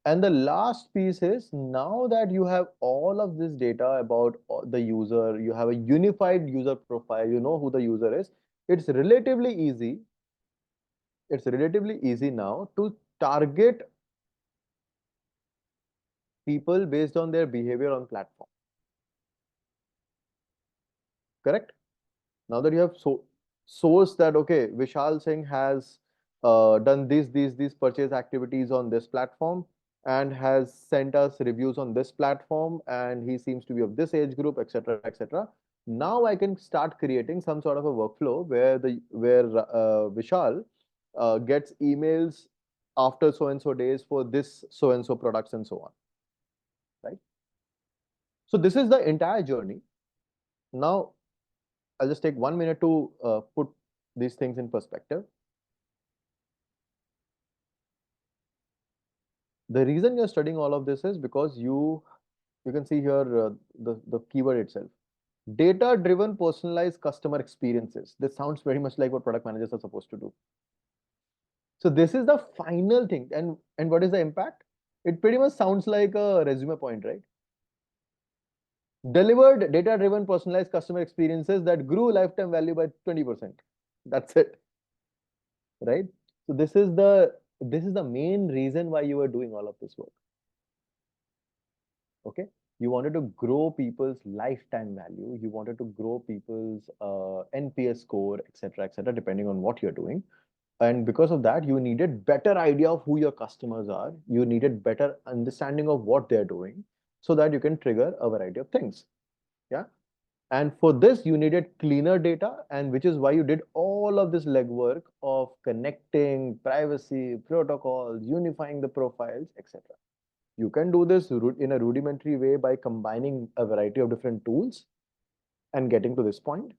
And the last piece is, now that you have all of this data about the user, you have a unified user profile, you know who the user is, it's relatively easy. It's relatively easy now to target people based on their behavior on platform. Correct? Now that you have source that, okay, Vishal Singh has done these purchase activities on this platform and has sent us reviews on this platform, and he seems to be of this age group, etc., etc. Now I can start creating some sort of a workflow where Vishal gets emails after so and so days for this so and so products and so on, right? So this is the entire journey. Now I'll just take 1 minute to put these things in perspective. The reason you're studying all of this is because you can see here the keyword itself. Data driven personalized customer experiences. This sounds very much like what product managers are supposed to do. So this is the final thing. And what is the impact? It pretty much sounds like a resume point, right? Delivered data driven personalized customer experiences that grew lifetime value by 20%. That's it, right? So this is the main reason why you are doing all of this work. Okay, you wanted to grow people's lifetime value, you wanted to grow people's NPS score, etc., etc., depending on what you're doing. And because of that, you needed better idea of who your customers are, you needed better understanding of what they're doing, so that you can trigger a variety of things. Yeah. And for this, you needed cleaner data, and which is why you did all of this legwork of connecting privacy protocols, unifying the profiles, etc. You can do this in a rudimentary way by combining a variety of different tools and getting to this point,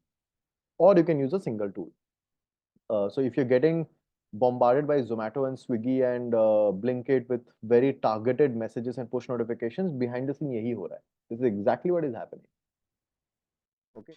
or you can use a single tool. So if you're getting bombarded by Zomato and Swiggy and Blinkit with very targeted messages and push notifications, behind the scene yahi ho raha hai. This is exactly what is happening. Okay.